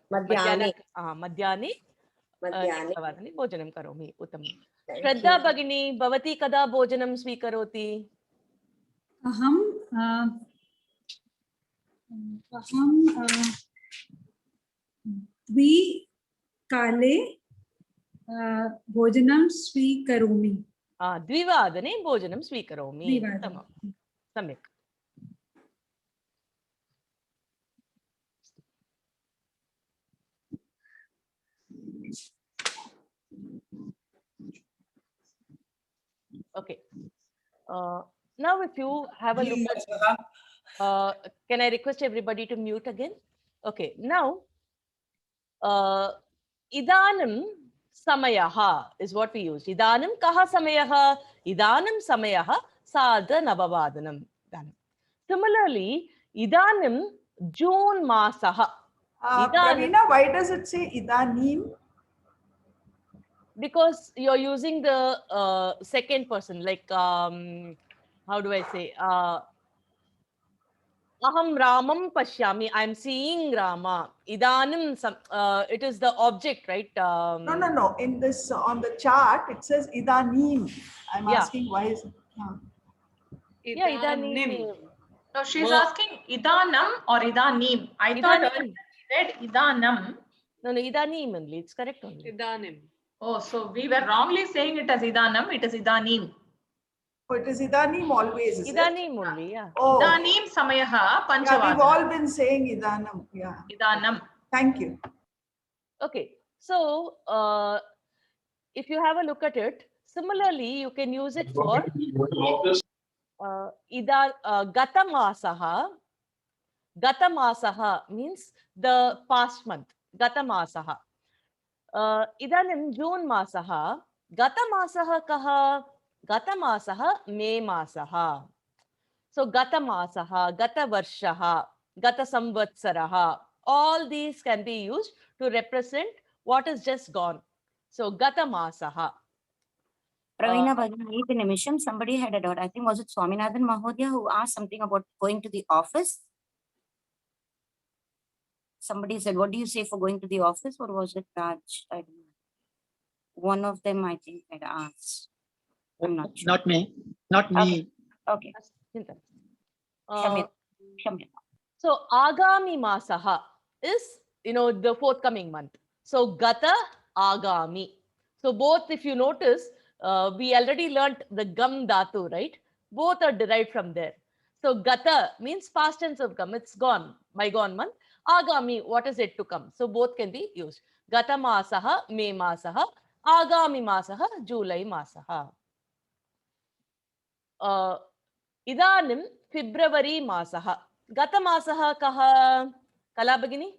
मध्याह्ने 1:00 भोजनं करोमि उत्तमं श्रद्धा भगिनी भवती कदा भोजनं स्वीकरोति अहं द्विकाले भोजनं स्वीकरोमि 2:00 भोजनं स्वीकरोमि उत्तमं सम्यक् okay now if you have a look at can I request everybody to mute again okay now idanim samayah is what we use idanim kaha samayah idanim samayah 9:30 similarly idanim June masah Pravina, why does it say idanim because you're using the second person like how do I say aham ramam pashyami I'm seeing rama idanim it is the object right no in this on the chart it says idanim I'm asking why is it idanim so she's asking idanam or idanim I thought she read idanam no idanim only it's correct only idanim oh so we were wrongly saying it as idanam it is idanim Oh, it is idanim always, is it? Idanim only, yeah. Oh, Idanim samayaha yeah, panchavadana. we've all been saying idanam. Yeah. Idanam. Thank you. Okay, so if you have a look at it, similarly, you can use it for Gatamasaha. Gatamasaha means the past month. Gatamasaha. Idanim June masaha. Gatamasaha kaha. Gatamasaha May masaha. So Gatamasaha, Gatavarshaha, Gatasamvatsaraha. All these can be used to represent what is just gone. So Gatamasaha. Pravina Bhagini, wait a nimisham. Somebody had a doubt. I think was it Swaminathan Mahodaya who asked something about going to the office? Somebody said, what do you say for going to the office? Or was it Raj? I don't know. One of them, I think, had asked. I'm not sure. Not me. Not me. Okay. Uh, Shamita. So Agami Masaha is, the forthcoming month. So Gata, Agami. So both, if you notice, we already learnt the Gam Dhatu, right? Both are derived from there. So Gata means past tense of come. It's gone, bygone month. Agami, what is it to come? So both can be used. Gata Masaha, May Masaha. Agami Masaha, July Masaha. Idanim February Masaha. Gata Masaha kaha? Kala Bhagini?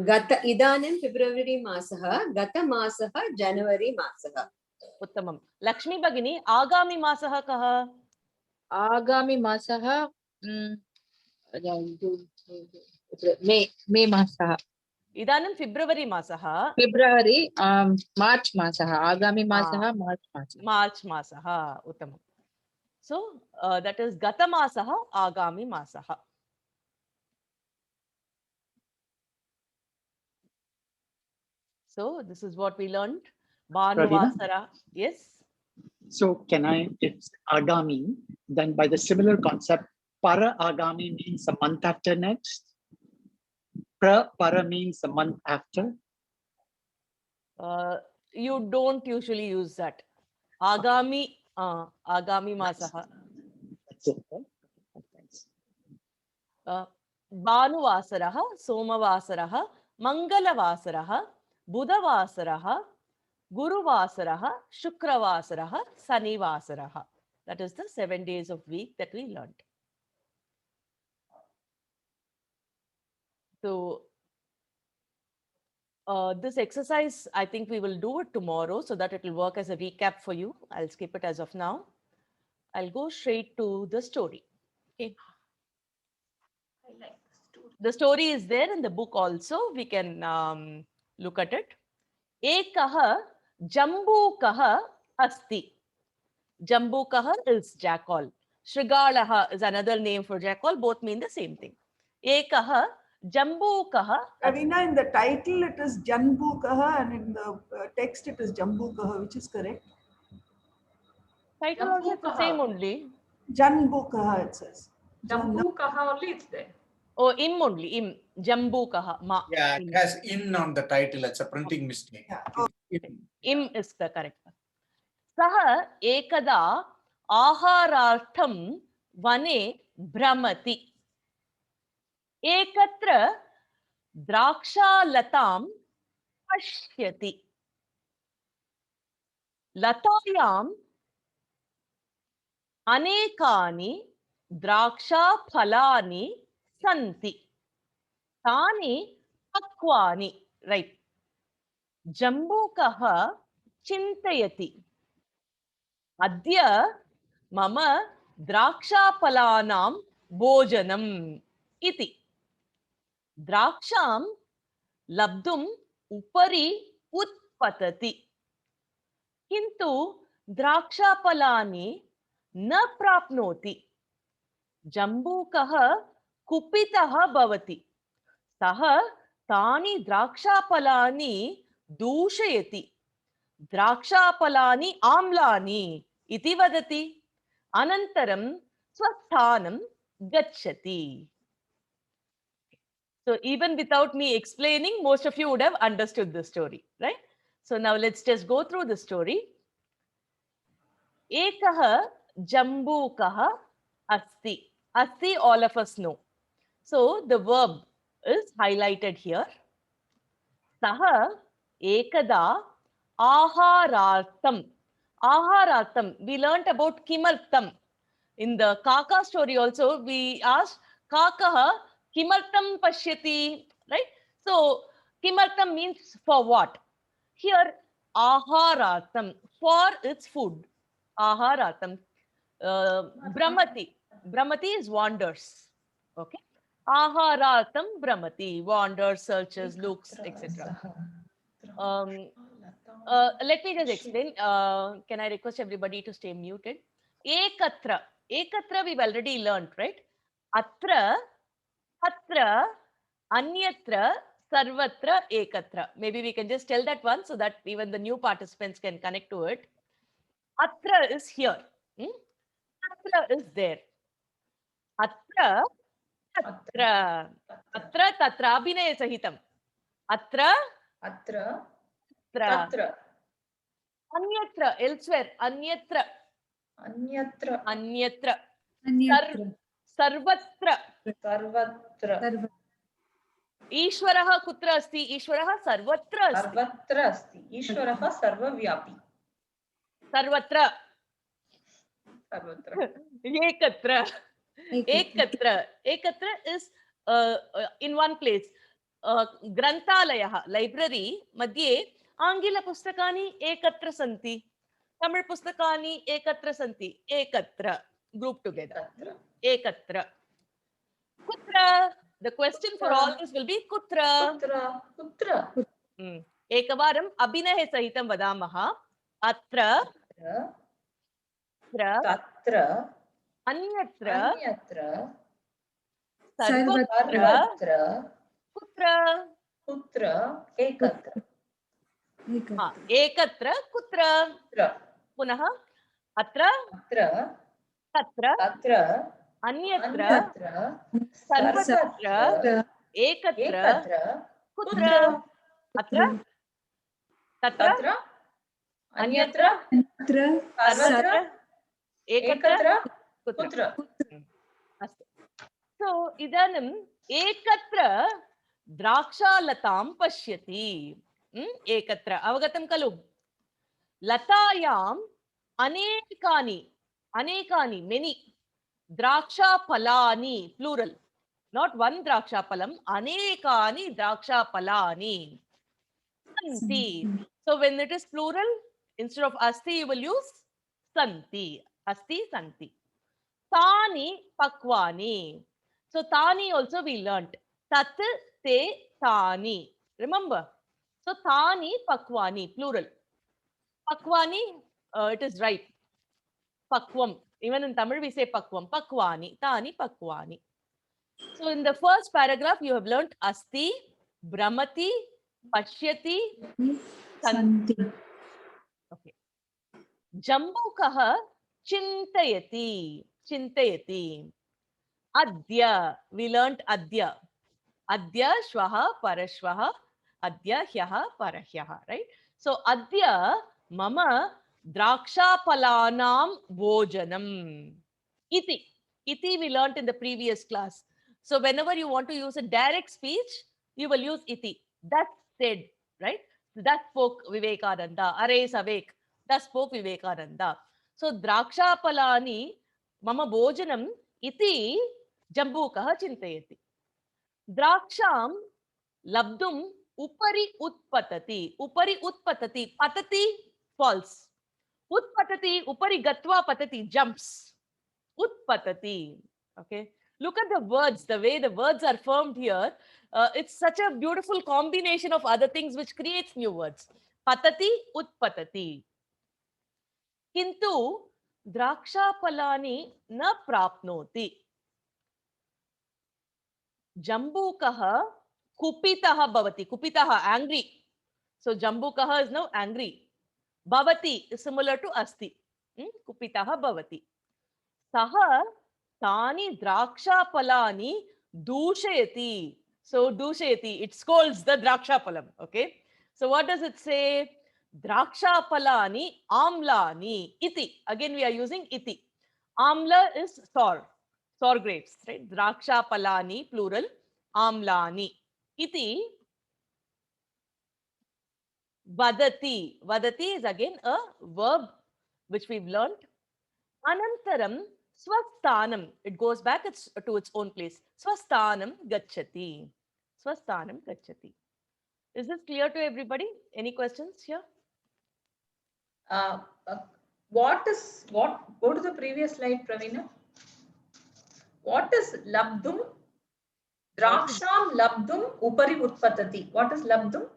Gata idanim February masaha, Gata masaha January masaha. Uttamam. Lakshmi Bhagini, Agami Masaha kaha? Agami masaha May masaha. Idanim February Masaha. February March masaha. Agami masaha March masaha. March Masaha. Uttamam. So that is Gata Masaha, Agami Masaha. So this is what we learned. Bhanuvasara. Yes. So can I, it's Agami, then by the similar concept, Para Agami means a month after next. Para means a month after. You don't usually use that. Agami, Agami Masaha. That's it. Right? Thanks. Bhanuvasaraha, Somavasaraha, Mangalavasaraha, Budhavasaraha, Guruvasaraha, Shukravasaraha, Sanivasaraha. That is the 7 days of week that we learned. So this exercise, I think we will do it tomorrow so that it will work as a recap for you. I'll skip it as of now. I'll go straight to the story. Okay. The story is there in the book also. We can look at it. Ekaha Jambukaha Asti. Jambukaha is jackal. Shrigalaha is another name for jackal. Both mean the same thing. Ekaha Jambukaha. Ravina, in the title it is Janbukaha and in the text it is Jambukaha, which is correct. Title also is the same only. Janbukaha it says. Jambukaha only it's there. Oh, im only, im. Jambukaha. Ma. Yeah, it has in on the title. It's a printing mistake. Im is the correct one. Saha ekada aharartham vane brahmati. Ekatra drakshalatam pashyati. Latayam anekani draksha phalani santi. Tani pakwani. Right. Jambukaha chintayati. Adya mama drakshapalanam bhojanam iti. Draksham labdum upari utpatati. Kintu drakshapalani na prapnoti. Jambukaha kupitaha bhavati. Saha tani drakshapalani dushayati. Drakshapalani amlani iti vadati. Anantaram swasthanam gacchati. So even without me explaining, most of you would have understood the story, right? So now let's just go through the story. एकः जम्बूकः अस्ति. Asti, all of us know. So the verb is highlighted here. Saha ekada aharartam. Aharartam. We learnt about kimartam. In the Kaka story also, we asked Kakaha kimartam pashyati, right? So kimartam means for what? Here aharartam, for its food. Aharartam. Brahmati. Brahmati is wanders. Okay. Aharartam Brahmati, wanders, searches, looks, etc. Let me just explain. Can I request everybody to stay muted? Ekatra. Ekatra we've already learned, right? Atra, Atra, Anyatra, Sarvatra, Ekatra. Maybe we can just tell that one so that even the new participants can connect to it. Atra is here. Atra is there. Atra, Atra, Atra, Tatra, Abhinaya Sahitam. Atra, Atra, Atra. Tatra, Anyatra, elsewhere. Anyatra, Anyatra, Anyatra. Anyatra. Sarvatra. Sarvatra, Ishwaraha kutra asti? Ishwaraha sarvatra asti. Sarvatra asti. Ishwaraha sarvavyapi. Sarvatra. Sarvatra. Ekatra. Ekatra. Ekatra is in one place. Granthalayah, library, madhye Angila pustakani ekatra santi. Tamil pustakani ekatra santi. Ekatra. Group together. Ekatra. Kutra. The question for all this will be kutra. Kutra. Kutra. Ekavaram abhinahe sahitam vadamaha. Atra. Tatra. Anyatra. Anyatra. Sarvatra. Kutra. Kutra. Ekatra. Ekatra. Kutra. Punaha. Atra. Tatra. Anyatra. Sarvatra. Ekatra. Kutra. Atra. Tatra. Anyatra. Sarvatra. Ekatra. Kutra. So, idanim ekatra drakshalatam pashyati. Ekatra. Avagatam kalu. Latayam anekani. Anekani, many. Draksha palani, plural. Not one draksha palam. Anekani draksha palani. Santi. So, when it is plural, instead of asti, you will use santi. Asti, santi. Tani, pakwani. So, tani also we learnt. Tat, te, tani. Remember? So, tani, pakwani, plural. Pakwani, it is right. Pakvam. Even in Tamil we say pakvam. Pakwani. Tani, pakwani. So, in the first paragraph, you have learnt asti, brahmati, pashyati, santi. Okay. Jambukaha chintayati. Chintayati. Adya. We learnt adya. Adya, shvaha, parashvaha. Adya, hyaha, parahyaha. Right? So, adya, mama, draksha palanam bhojanam. Iti. Iti we learnt in the previous class. So, whenever you want to use a direct speech, you will use iti. That said, right? That spoke Vivekananda. Are is awake. That spoke Vivekananda. So, draksha palani mama bhojanam iti jambukaha chintayati. Draksham labdum upari utpatati. Upari utpatati. Patati, false. Utpatati, upari gatva patati, jumps. Utpatati. Okay. Look at the words, the way the words are formed here. It's such a beautiful combination of other things which creates new words. Patati, utpatati. Kintu draksha palani na prapnoti. Jambukaha kupitaha bhavati. Kupitaha, angry. So Jambukaha is now angry. Bhavati is similar to asti. Kupitaha bhavati. Saha tani draksha palani dushayati. So dushayati, it scolds the draksha palam. Okay. So what does it say? Drakshapalani amlani iti. Again, we are using iti. Amla is sour grapes, right? Drakshapalani plural, amlani iti. Vadati. Vadati is again a verb which we've learned. Anantaram swasthanam. It goes back to its own place. Swasthanam gacchati. Swasthanam gacchati. Is this clear to everybody? Any questions here? Go to the previous slide, Pravina. What is labdum? Draksham labdum upari utpatati. What is labdum?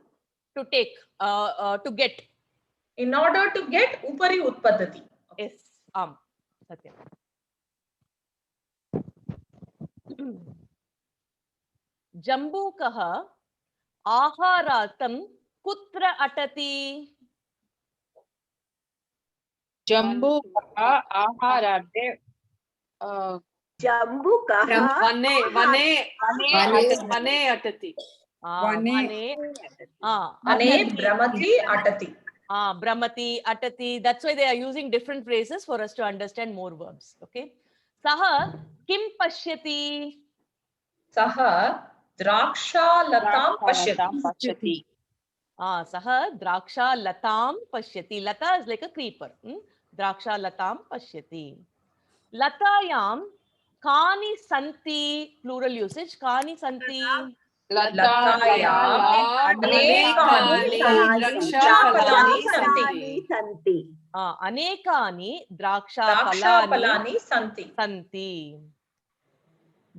To take, to get. In order to get upari utpatati. Yes, Satya. Jambukaha aharatam kutra atati. Jambukaha aharate Jambukaha vane atati. Ane Brahmati atati. Brahmati, atati. That's why they are using different phrases for us to understand more verbs. Okay. Saha kim pashyati. Saha draksha latam pashyati. Saha draksha latam pashyati. Lata is like a creeper. Draksha latam pashyati. Latayam kani santi. Plural usage. Kani santi. Latayam anekani drakshapalani santi. Anekani drakshapalani santi.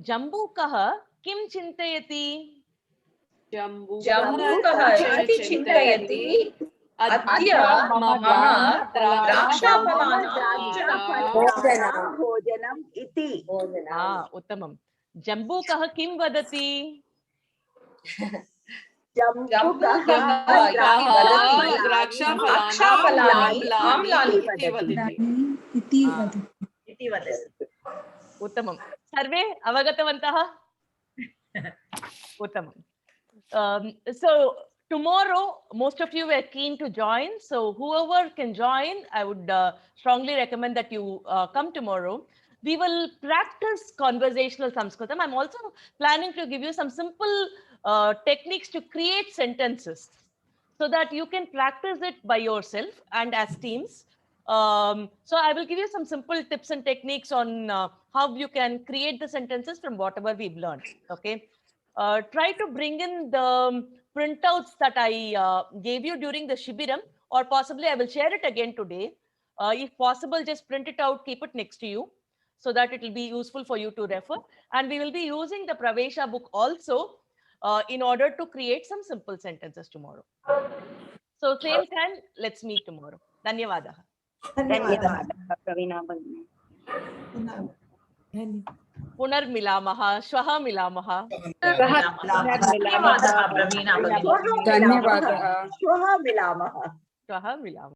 Jambukaha kim chintayati. Jambukaha iti chintayati adya mama drakshapalana bhojanam iti. Uttamam. Jambukaha kim vadati. Jambukaha drakshapalani amlani iti vadati. Uttamam. Sarve avagatavantah? Uttamam. So tomorrow, most of you were keen to join. So whoever can join, I would strongly recommend that you come tomorrow. We will practice conversational Sanskritam. I'm also planning to give you some simple techniques to create sentences so that you can practice it by yourself and as teams. So I will give you some simple tips and techniques on how you can create the sentences from whatever we've learned. Okay. Try to bring in the printouts that I gave you during the Shibiram, or possibly I will share it again today. If possible, just print it out, keep it next to you so that it will be useful for you to refer. And we will be using the Pravesha book also in order to create some simple sentences tomorrow. So same time, let's meet tomorrow. Dhanyavadaha. पुनर्मिलामः श्वः मिलामः धन्यवादः श्वः मिलामः श्वः मिलामः